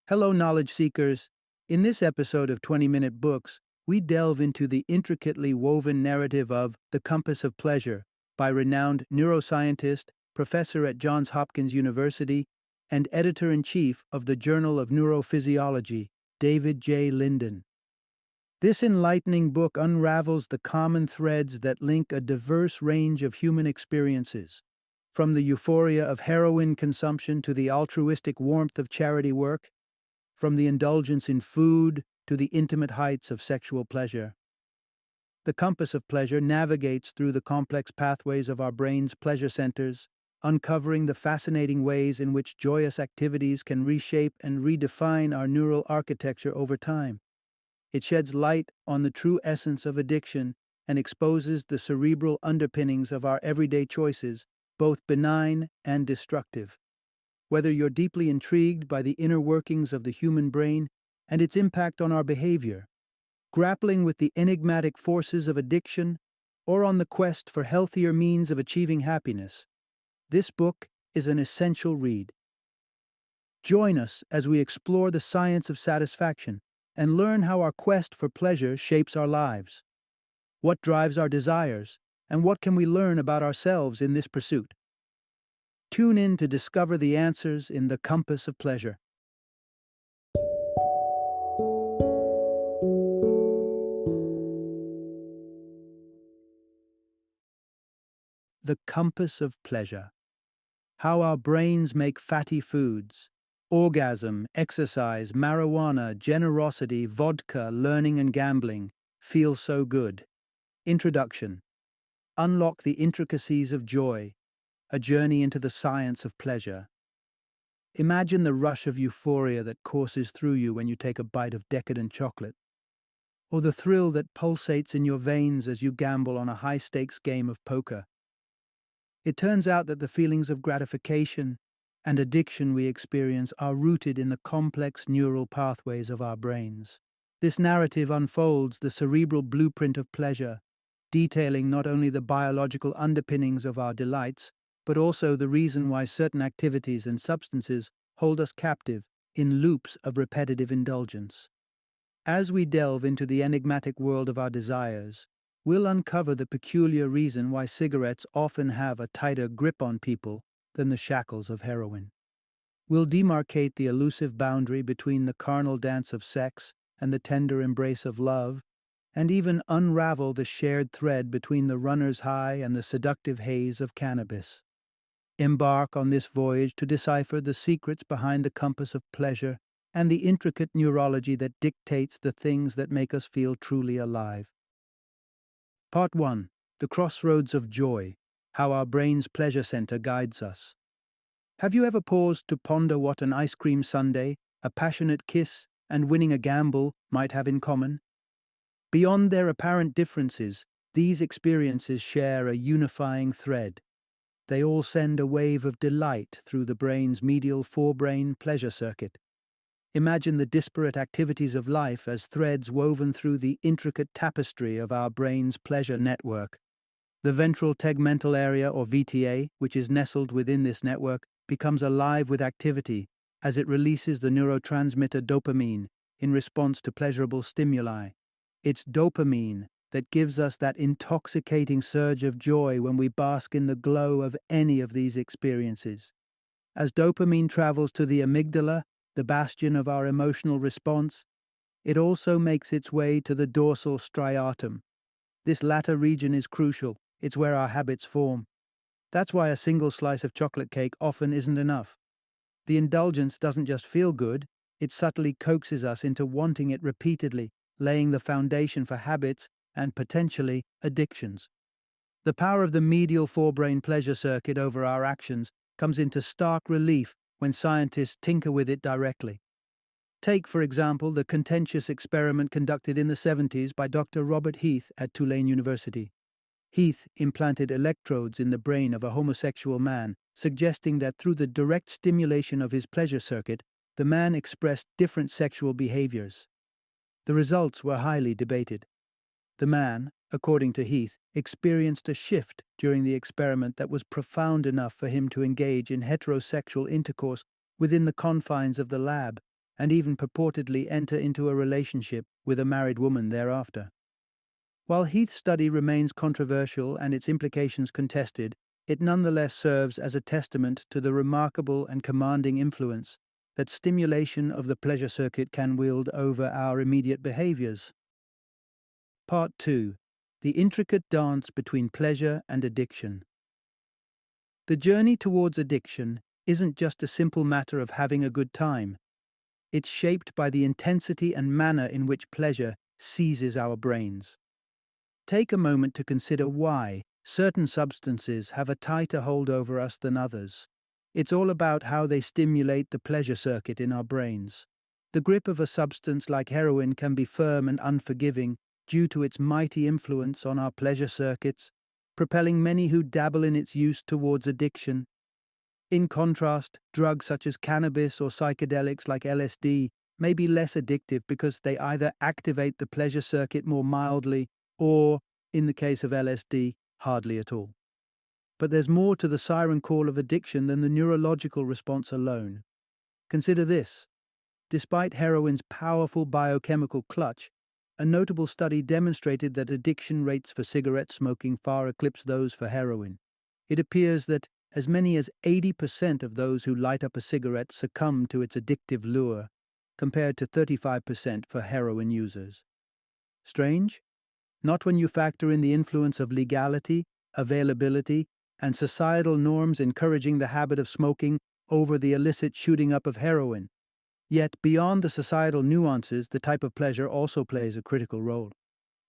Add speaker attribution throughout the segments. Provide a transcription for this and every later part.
Speaker 1: Hello, knowledge seekers. In this episode of 20-Minute Books, we delve into the intricately woven narrative of The Compass of Pleasure by renowned neuroscientist, professor at Johns Hopkins University, and editor-in-chief of the Journal of Neurophysiology, David J. Linden. This enlightening book unravels the common threads that link a diverse range of human experiences, from the euphoria of heroin consumption to the altruistic warmth of charity work, from the indulgence in food to the intimate heights of sexual pleasure. The compass of pleasure navigates through the complex pathways of our brain's pleasure centers, uncovering the fascinating ways in which joyous activities can reshape and redefine our neural architecture over time. It sheds light on the true essence of addiction and exposes the cerebral underpinnings of our everyday choices, both benign and destructive. Whether you're deeply intrigued by the inner workings of the human brain and its impact on our behavior, grappling with the enigmatic forces of addiction, or on the quest for healthier means of achieving happiness, this book is an essential read. Join us as we explore the science of satisfaction and learn how our quest for pleasure shapes our lives. What drives our desires, and what can we learn about ourselves in this pursuit? Tune in to discover the answers in The Compass of Pleasure. The Compass of Pleasure. How our brains make fatty foods. Orgasm, exercise, marijuana, generosity, vodka, learning and gambling feel so good. Introduction. Unlock the intricacies of joy. A journey into the science of pleasure. Imagine the rush of euphoria that courses through you when you take a bite of decadent chocolate, or the thrill that pulsates in your veins as you gamble on a high-stakes game of poker. It turns out that the feelings of gratification and addiction we experience are rooted in the complex neural pathways of our brains. This narrative unfolds the cerebral blueprint of pleasure, detailing not only the biological underpinnings of our delights, but also the reason why certain activities and substances hold us captive in loops of repetitive indulgence. As we delve into the enigmatic world of our desires, we'll uncover the peculiar reason why cigarettes often have a tighter grip on people than the shackles of heroin. We'll demarcate the elusive boundary between the carnal dance of sex and the tender embrace of love, and even unravel the shared thread between the runner's high and the seductive haze of cannabis. Embark on this voyage to decipher the secrets behind the compass of pleasure and the intricate neurology that dictates the things that make us feel truly alive. Part 1. The Crossroads of Joy. How our brain's pleasure center guides us. Have you ever paused to ponder what an ice cream sundae, a passionate kiss, and winning a gamble might have in common? Beyond their apparent differences, these experiences share a unifying thread. They all send a wave of delight through the brain's medial forebrain pleasure circuit. Imagine the disparate activities of life as threads woven through the intricate tapestry of our brain's pleasure network. The ventral tegmental area, or VTA, which is nestled within this network, becomes alive with activity as it releases the neurotransmitter dopamine in response to pleasurable stimuli. It's dopamine that gives us that intoxicating surge of joy when we bask in the glow of any of these experiences. As dopamine travels to the amygdala, the bastion of our emotional response, it also makes its way to the dorsal striatum. This latter region is crucial. It's where our habits form. That's why a single slice of chocolate cake often isn't enough. The indulgence doesn't just feel good, it subtly coaxes us into wanting it repeatedly, laying the foundation for habits and potentially addictions. The power of the medial forebrain pleasure circuit over our actions comes into stark relief when scientists tinker with it directly. Take, for example, the contentious experiment conducted in the 70s by Dr. Robert Heath at Tulane University. Heath implanted electrodes in the brain of a homosexual man, suggesting that through the direct stimulation of his pleasure circuit, the man expressed different sexual behaviors. The results were highly debated. The man, according to Heath, experienced a shift during the experiment that was profound enough for him to engage in heterosexual intercourse within the confines of the lab, and even purportedly enter into a relationship with a married woman thereafter. While Heath's study remains controversial and its implications contested, it nonetheless serves as a testament to the remarkable and commanding influence that stimulation of the pleasure circuit can wield over our immediate behaviors. Part 2. The intricate dance between pleasure and addiction. The journey towards addiction isn't just a simple matter of having a good time. It's shaped by the intensity and manner in which pleasure seizes our brains. Take a moment to consider why certain substances have a tighter hold over us than others. It's all about how they stimulate the pleasure circuit in our brains. The grip of a substance like heroin can be firm and unforgiving due to its mighty influence on our pleasure circuits, propelling many who dabble in its use towards addiction. In contrast, drugs such as cannabis or psychedelics like LSD may be less addictive because they either activate the pleasure circuit more mildly or, in the case of LSD, hardly at all. But there's more to the siren call of addiction than the neurological response alone. Consider this. Despite heroin's powerful biochemical clutch, a notable study demonstrated that addiction rates for cigarette smoking far eclipse those for heroin. It appears that as many as 80% of those who light up a cigarette succumb to its addictive lure, compared to 35% for heroin users. Strange? Not when you factor in the influence of legality, availability, and societal norms encouraging the habit of smoking over the illicit shooting up of heroin. Yet, beyond the societal nuances, the type of pleasure also plays a critical role.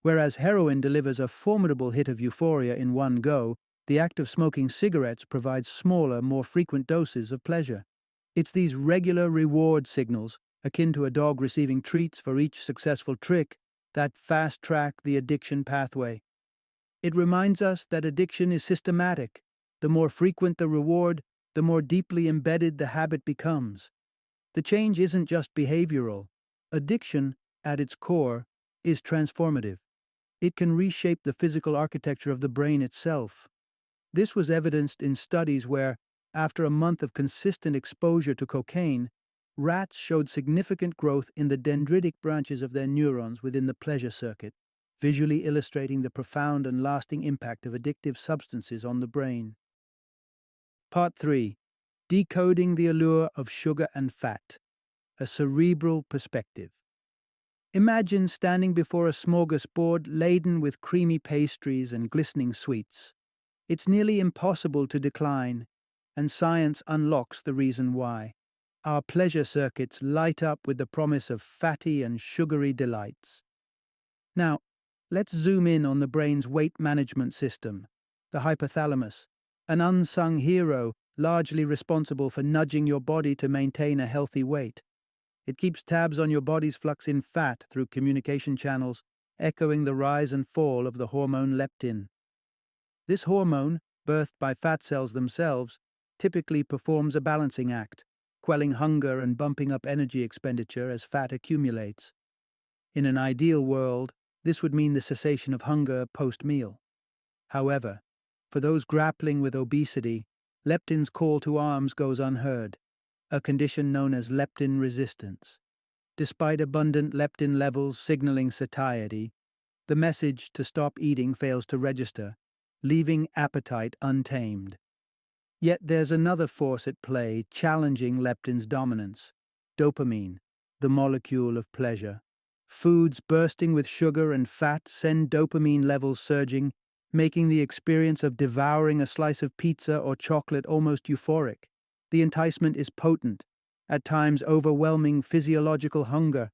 Speaker 1: Whereas heroin delivers a formidable hit of euphoria in one go, the act of smoking cigarettes provides smaller, more frequent doses of pleasure. It's these regular reward signals, akin to a dog receiving treats for each successful trick, that fast-track the addiction pathway. It reminds us that addiction is systematic. The more frequent the reward, the more deeply embedded the habit becomes. The change isn't just behavioral. Addiction, at its core, is transformative. It can reshape the physical architecture of the brain itself. This was evidenced in studies where, after a month of consistent exposure to cocaine, rats showed significant growth in the dendritic branches of their neurons within the pleasure circuit, visually illustrating the profound and lasting impact of addictive substances on the brain. Part 3. Decoding the allure of sugar and fat. A cerebral perspective. Imagine standing before a smorgasbord laden with creamy pastries and glistening sweets. It's nearly impossible to decline, and science unlocks the reason why. Our pleasure circuits light up with the promise of fatty and sugary delights. Now, let's zoom in on the brain's weight management system, the hypothalamus, an unsung hero largely responsible for nudging your body to maintain a healthy weight. It keeps tabs on your body's flux in fat through communication channels, echoing the rise and fall of the hormone leptin. This hormone, birthed by fat cells themselves, typically performs a balancing act, quelling hunger and bumping up energy expenditure as fat accumulates. In an ideal world, this would mean the cessation of hunger post-meal. However, for those grappling with obesity, leptin's call to arms goes unheard, a condition known as leptin resistance. Despite abundant leptin levels signaling satiety, the message to stop eating fails to register, leaving appetite untamed. Yet there's another force at play challenging leptin's dominance: dopamine, the molecule of pleasure. Foods bursting with sugar and fat send dopamine levels surging, making the experience of devouring a slice of pizza or chocolate almost euphoric. The enticement is potent, at times overwhelming physiological hunger.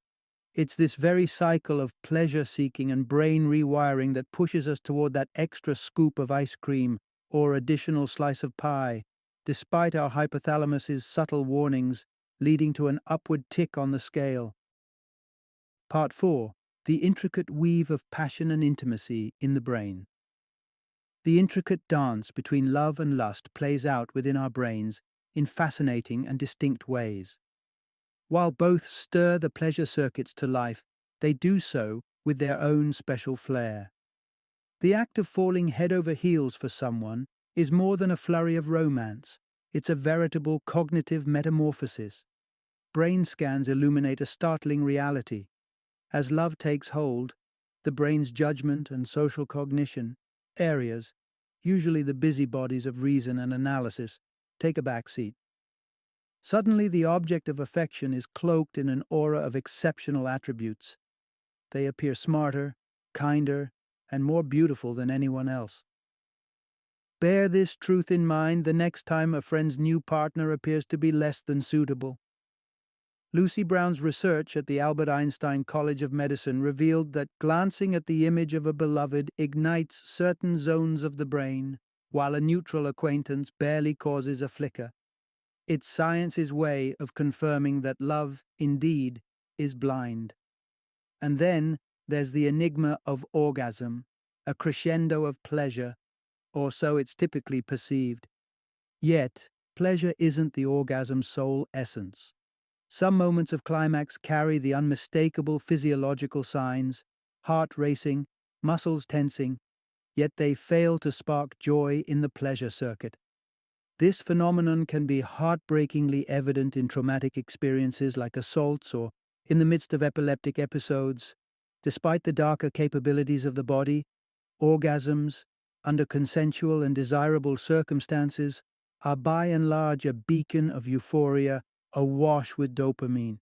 Speaker 1: It's this very cycle of pleasure-seeking and brain rewiring that pushes us toward that extra scoop of ice cream or additional slice of pie, despite our hypothalamus's subtle warnings, leading to an upward tick on the scale. Part 4. The intricate weave of passion and intimacy in the brain. The intricate dance between love and lust plays out within our brains in fascinating and distinct ways. While both stir the pleasure circuits to life, they do so with their own special flair. The act of falling head over heels for someone is more than a flurry of romance. It's a veritable cognitive metamorphosis. brain scans illuminate a startling reality. As love takes hold, the brain's judgment and social cognition areas, usually the busybodies of reason and analysis, take a back seat. Suddenly, the object of affection is cloaked in an aura of exceptional attributes. They appear smarter, kinder, and more beautiful than anyone else. Bear this truth in mind the next time a friend's new partner appears to be less than suitable. Lucy Brown's research at the Albert Einstein College of Medicine revealed that glancing at the image of a beloved ignites certain zones of the brain, while a neutral acquaintance barely causes a flicker. It's science's way of confirming that love, indeed, is blind. And then there's the enigma of orgasm, a crescendo of pleasure, or so it's typically perceived. Yet, pleasure isn't the orgasm's sole essence. Some moments of climax carry the unmistakable physiological signs, heart racing, muscles tensing, yet they fail to spark joy in the pleasure circuit. This phenomenon can be heartbreakingly evident in traumatic experiences like assaults or in the midst of epileptic episodes. Despite the darker capabilities of the body, orgasms, under consensual and desirable circumstances, are by and large a beacon of euphoria awash with dopamine.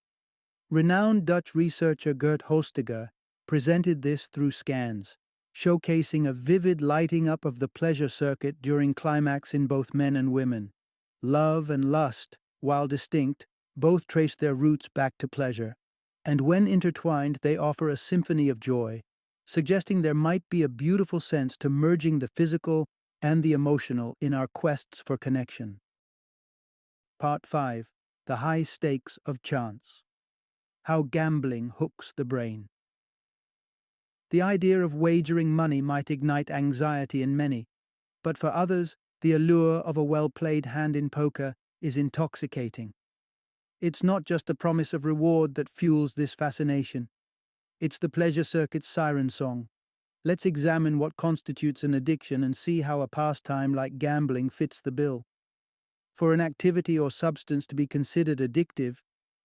Speaker 1: Renowned Dutch researcher Gert Holstiger presented this through scans, showcasing a vivid lighting up of the pleasure circuit during climax in both men and women. Love and lust, while distinct, both trace their roots back to pleasure, and when intertwined they offer a symphony of joy, suggesting there might be a beautiful sense to merging the physical and the emotional in our quests for connection. Part 5. The High Stakes of Chance. How Gambling Hooks the Brain. The idea of wagering money might ignite anxiety in many, but for others, the allure of a well-played hand in poker is intoxicating. It's not just the promise of reward that fuels this fascination. It's the pleasure circuit's siren song. Let's examine what constitutes an addiction and see how a pastime like gambling fits the bill. For an activity or substance to be considered addictive,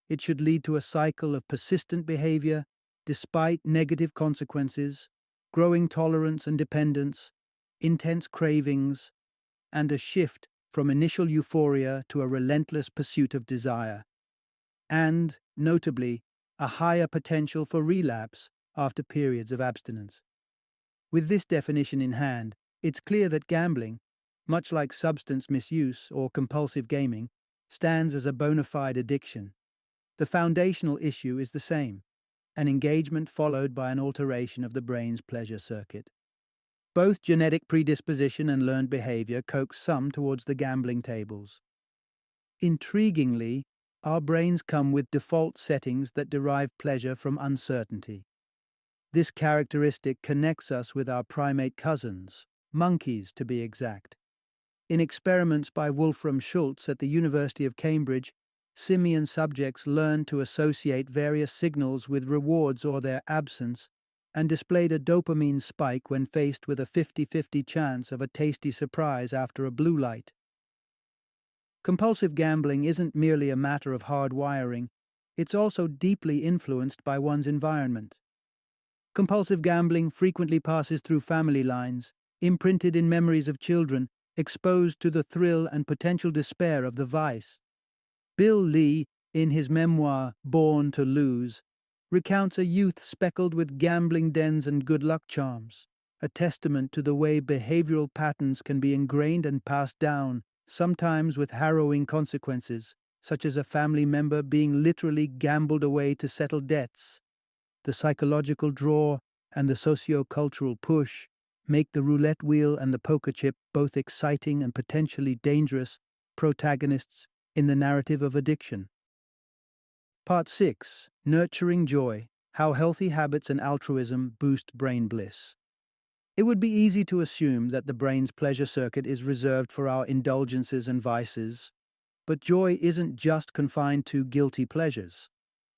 Speaker 1: it should lead to a cycle of persistent behavior, despite negative consequences, growing tolerance and dependence, intense cravings, and a shift from initial euphoria to a relentless pursuit of desire. And, notably, a higher potential for relapse after periods of abstinence. With this definition in hand, it's clear that gambling, much like substance misuse or compulsive gaming, stands as a bona fide addiction. The foundational issue is the same: an engagement followed by an alteration of the brain's pleasure circuit. Both genetic predisposition and learned behavior coax some towards the gambling tables. Intriguingly, our brains come with default settings that derive pleasure from uncertainty. This characteristic connects us with our primate cousins, monkeys to be exact. In experiments by Wolfram Schultz at the University of Cambridge, simian subjects learned to associate various signals with rewards or their absence, and displayed a dopamine spike when faced with a 50-50 chance of a tasty surprise after a blue light. Compulsive gambling isn't merely a matter of hard wiring, it's also deeply influenced by one's environment. Compulsive gambling frequently passes through family lines, imprinted in memories of children, exposed to the thrill and potential despair of the vice. Bill Lee, in his memoir Born to Lose, recounts a youth speckled with gambling dens and good luck charms, a testament to the way behavioral patterns can be ingrained and passed down, sometimes with harrowing consequences, such as a family member being literally gambled away to settle debts. The psychological draw and the socio-cultural push make the roulette wheel and the poker chip both exciting and potentially dangerous protagonists in the narrative of addiction. Part 6. Nurturing Joy: How Healthy Habits and Altruism Boost Brain Bliss. It would be easy to assume that the brain's pleasure circuit is reserved for our indulgences and vices, but joy isn't just confined to guilty pleasures.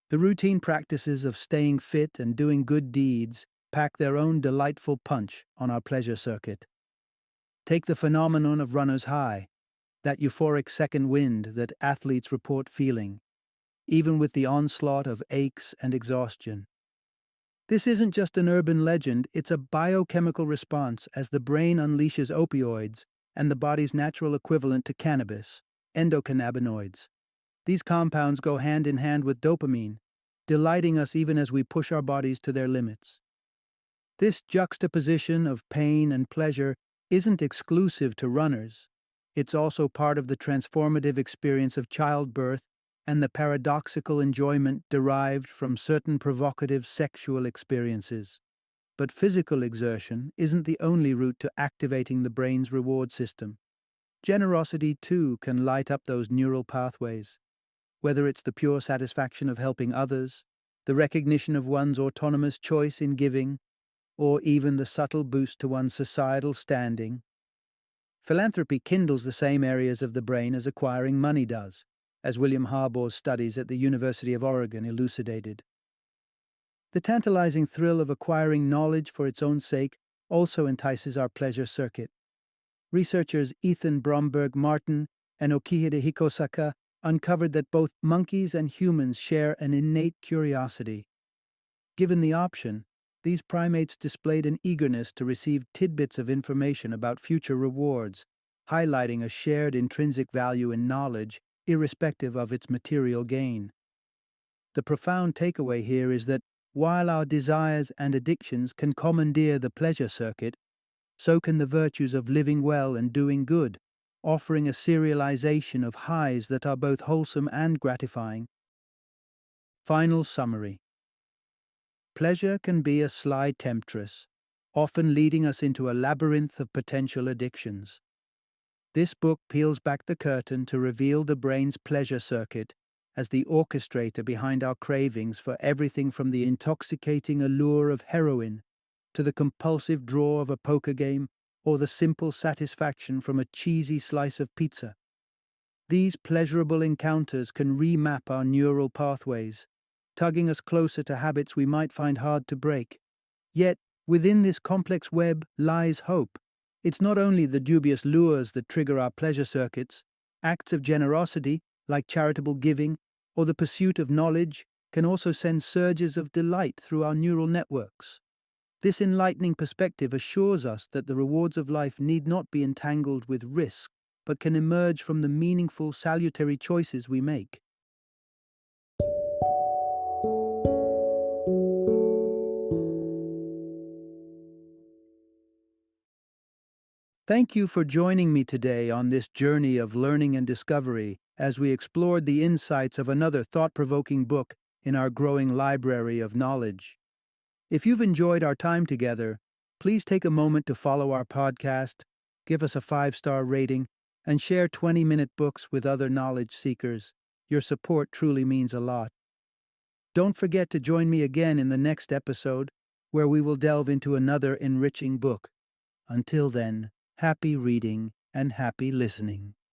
Speaker 1: The routine practices of staying fit and doing good deeds pack their own delightful punch on our pleasure circuit. Take the phenomenon of runner's high, that euphoric second wind that athletes report feeling. even with the onslaught of aches and exhaustion. This isn't just an urban legend, it's a biochemical response as the brain unleashes opioids and the body's natural equivalent to cannabis, endocannabinoids. These compounds go hand in hand with dopamine, delighting us even as we push our bodies to their limits. This juxtaposition of pain and pleasure isn't exclusive to runners. It's also part of the transformative experience of childbirth and the paradoxical enjoyment derived from certain provocative sexual experiences. But physical exertion isn't the only route to activating the brain's reward system. Generosity, too, can light up those neural pathways. Whether it's the pure satisfaction of helping others, the recognition of one's autonomous choice in giving, or even the subtle boost to one's societal standing. Philanthropy kindles the same areas of the brain as acquiring money does, as William Harbaugh's studies at the University of Oregon elucidated. The tantalizing thrill of acquiring knowledge for its own sake also entices our pleasure circuit. Researchers Ethan Bromberg-Martin and Okihide Hikosaka uncovered that both monkeys and humans share an innate curiosity. Given the option, these primates displayed an eagerness to receive tidbits of information about future rewards, highlighting a shared intrinsic value in knowledge, irrespective of its material gain. The profound takeaway here is that while our desires and addictions can commandeer the pleasure circuit, so can the virtues of living well and doing good, offering a serialization of highs that are both wholesome and gratifying. Final summary. Pleasure can be a sly temptress, often leading us into a labyrinth of potential addictions. This book peels back the curtain to reveal the brain's pleasure circuit as the orchestrator behind our cravings for everything from the intoxicating allure of heroin to the compulsive draw of a poker game or the simple satisfaction from a cheesy slice of pizza. These pleasurable encounters can remap our neural pathways, tugging us closer to habits we might find hard to break. Yet, within this complex web lies hope. It's not only the dubious lures that trigger our pleasure circuits. Acts of generosity, like charitable giving, or the pursuit of knowledge, can also send surges of delight through our neural networks. This enlightening perspective assures us that the rewards of life need not be entangled with risk, but can emerge from the meaningful, salutary choices we make. Thank you for joining me today on this journey of learning and discovery as we explored the insights of another thought-provoking book in our growing library of knowledge. If you've enjoyed our time together, please take a moment to follow our podcast, give us a 5-star rating, and share 20-minute books with other knowledge seekers. Your support truly means a lot. Don't forget to join me again in the next episode, where we will delve into another enriching book. Until then, happy reading and happy listening.